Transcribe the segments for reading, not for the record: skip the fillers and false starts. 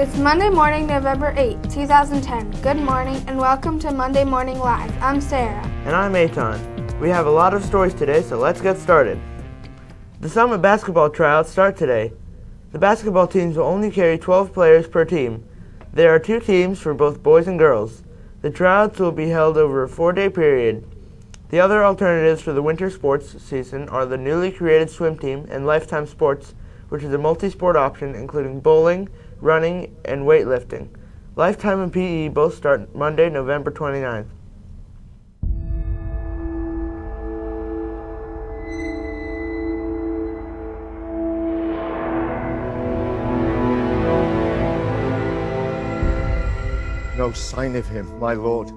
It's Monday morning, November 8, 2010. Good morning and welcome to Monday Morning Live. I'm Sarah. And I'm Eitan. We have a lot of stories today, so let's get started. The Summit basketball tryouts start today. The basketball teams will only carry 12 players per team. There are 2 teams for both boys and girls. The tryouts will be held over a 4-day period. The other alternatives for the winter sports season are the newly created swim team and Lifetime Sports, which is a multi-sport option including bowling, running, and weightlifting. Lifetime and PE both start Monday, November 29th. No sign of him, my lord.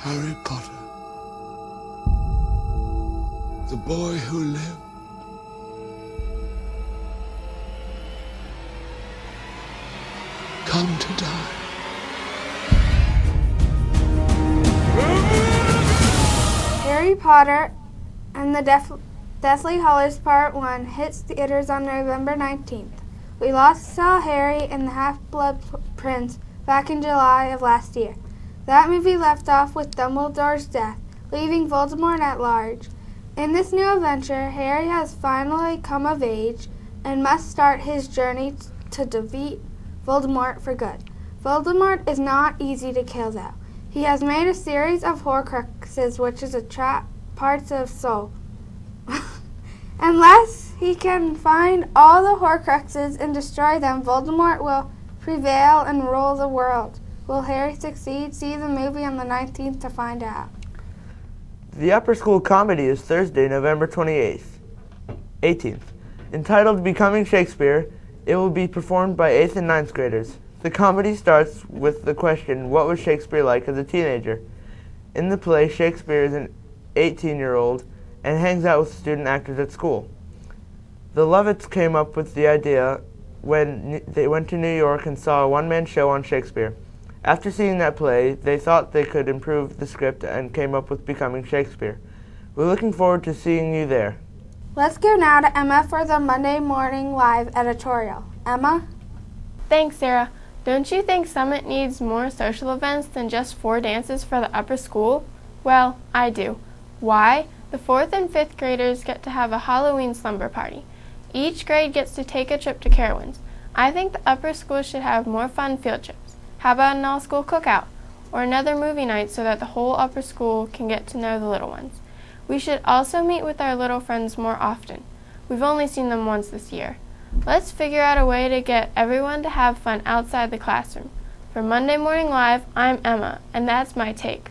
Harry Potter, the boy who lived, come to die. Harry Potter and the Deathly Hallows Part 1 hits theaters on November 19th. We last saw Harry and the Half-Blood Prince back in July of last year. That movie left off with Dumbledore's death, leaving Voldemort at large. In this new adventure, Harry has finally come of age and must start his journey to defeat Voldemort for good. Voldemort is not easy to kill, though. He has made a series of Horcruxes, which is a trap parts of soul. Unless he can find all the Horcruxes and destroy them, Voldemort will prevail and rule the world. Will Harry succeed? See the movie on the 19th to find out. The Upper School Comedy is Thursday, November 18th. Entitled Becoming Shakespeare, it will be performed by 8th and 9th graders. The comedy starts with the question, what was Shakespeare like as a teenager? In the play, Shakespeare is an 18-year-old and hangs out with student actors at school. The Lovitts came up with the idea when they went to New York and saw a one-man show on Shakespeare. After seeing that play, they thought they could improve the script and came up with Becoming Shakespeare. We're looking forward to seeing you there. Let's go now to Emma for the Monday Morning Live editorial. Emma? Thanks, Sarah. Don't you think Summit needs more social events than just 4 dances for the upper school? Well, I do. Why? The 4th and 5th graders get to have a Halloween slumber party. Each grade gets to take a trip to Carowinds. I think the upper school should have more fun field trips. How about an all-school cookout? Or another movie night so that the whole upper school can get to know the little ones. We should also meet with our little friends more often. We've only seen them once this year. Let's figure out a way to get everyone to have fun outside the classroom. For Monday Morning Live, I'm Emma, and that's my take.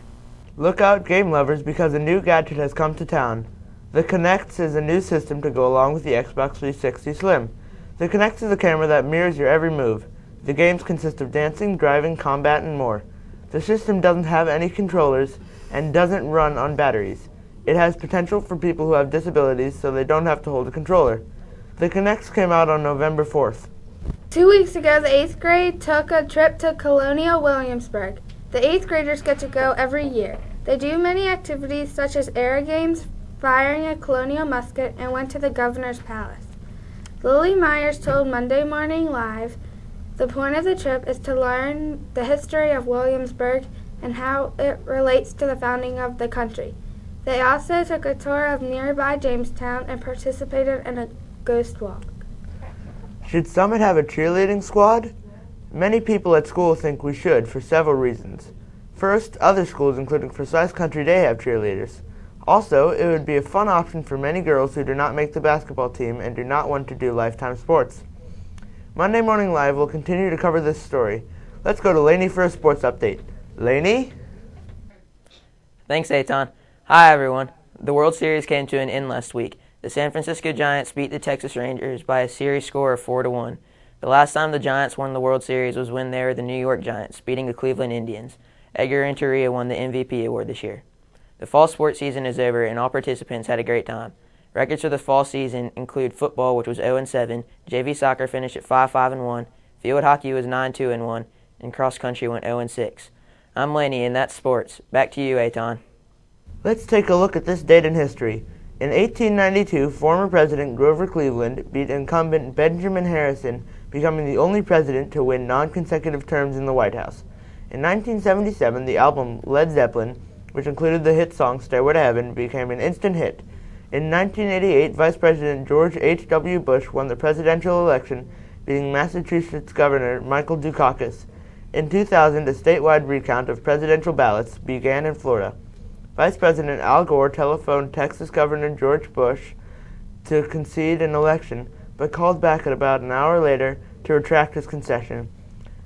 Look out, game lovers, because a new gadget has come to town. The Kinect is a new system to go along with the Xbox 360 Slim. The Kinect is a camera that mirrors your every move. The games consist of dancing, driving, combat, and more. The system doesn't have any controllers and doesn't run on batteries. It has potential for people who have disabilities, so they don't have to hold a controller. The Kinect came out on November 4th. 2 weeks ago, the 8th grade took a trip to Colonial Williamsburg. The 8th graders get to go every year. They do many activities such as air games, firing a colonial musket, and went to the governor's palace. Lily Myers told Monday Morning Live, the point of the trip is to learn the history of Williamsburg and how it relates to the founding of the country. They also took a tour of nearby Jamestown and participated in a ghost walk. Should Summit have a cheerleading squad? Many people at school think we should for several reasons. First, other schools, including Forsyth Country Day, have cheerleaders. Also, it would be a fun option for many girls who do not make the basketball team and do not want to do Lifetime Sports. Monday Morning Live will continue to cover this story. Let's go to Lainey for a sports update. Lainey? Thanks, Eitan. Hi, everyone. The World Series came to an end last week. The San Francisco Giants beat the Texas Rangers by a series score of 4-1. The last time the Giants won the World Series was when they were the New York Giants, beating the Cleveland Indians. Edgar Renteria won the MVP award this year. The fall sports season is over, and all participants had a great time. Records for the fall season include football, which was 0-7, JV soccer finished at 5-5-1, field hockey was 9-2-1, and cross country went 0-6. I'm Laney, and that's sports. Back to you, Eitan. Let's take a look at this date in history. In 1892, former President Grover Cleveland beat incumbent Benjamin Harrison, becoming the only president to win non-consecutive terms in the White House. In 1977, the album Led Zeppelin, which included the hit song Stairway to Heaven, became an instant hit. In 1988, Vice President George H.W. Bush won the presidential election, beating Massachusetts Governor Michael Dukakis. In 2000, a statewide recount of presidential ballots began in Florida. Vice President Al Gore telephoned Texas Governor George Bush to concede an election, but called back at about an hour later to retract his concession.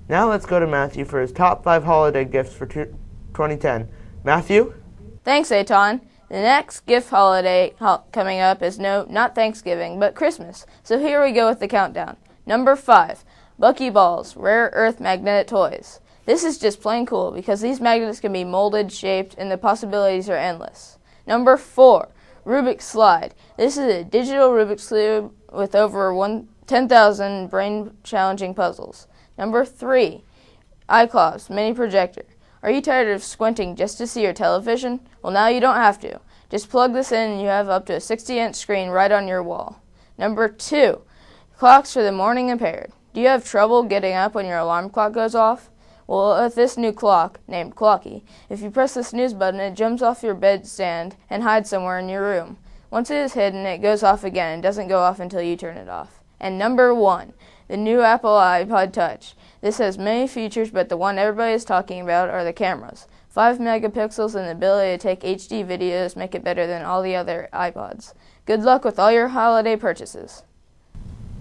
Now let's go to Matthew for his top 5 holiday gifts for 2010. Matthew? Thanks, Eitan. The next gift holiday coming up is not Thanksgiving, but Christmas. So here we go with the countdown. Number 5, Buckyballs, rare earth magnetic toys. This is just plain cool because these magnets can be molded, shaped, and the possibilities are endless. Number 4, Rubik's Slide. This is a digital Rubik's Cube with over 10,000 brain-challenging puzzles. Number 3, iClops mini projector. Are you tired of squinting just to see your television? Well, now you don't have to. Just plug this in and you have up to a 60-inch screen right on your wall. Number 2, clocks for the morning impaired. Do you have trouble getting up when your alarm clock goes off? Well, with this new clock, named Clocky, if you press the snooze button, it jumps off your bedstand and hides somewhere in your room. Once it is hidden, it goes off again and doesn't go off until you turn it off. And number 1, the new Apple iPod Touch. This has many features, but the one everybody is talking about are the cameras. 5 megapixels and the ability to take HD videos make it better than all the other iPods. Good luck with all your holiday purchases.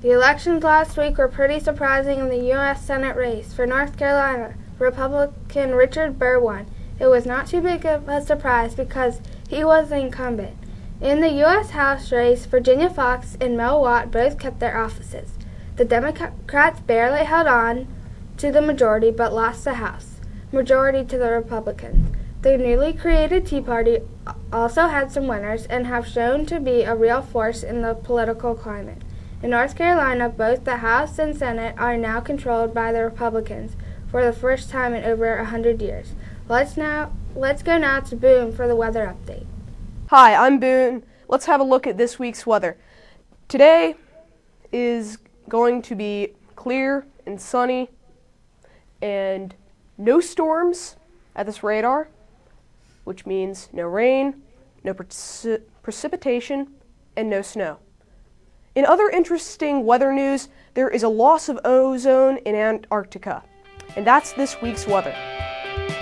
The elections last week were pretty surprising in the U.S. Senate race. For North Carolina, Republican Richard Burr won. It was not too big of a surprise because he was the incumbent. In the U.S. House race, Virginia Foxx and Mel Watt both kept their offices. The Democrats barely held on to the majority but lost the House majority to the Republicans. The newly created Tea Party also had some winners and have shown to be a real force in the political climate. In North Carolina, both the House and Senate are now controlled by the Republicans for the first time in over 100 years. Let's go now to Boone for the weather update. Hi, I'm Boone. Let's have a look at this week's weather. Today is going to be clear and sunny and no storms at this radar, which means no rain, no precipitation, and no snow. In other interesting weather news, there is a loss of ozone in Antarctica. And that's this week's weather.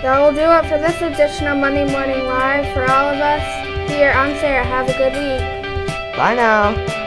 That will do it for this edition of Monday Morning Live. For all of us here, I'm Sarah. Have a good week. Bye now.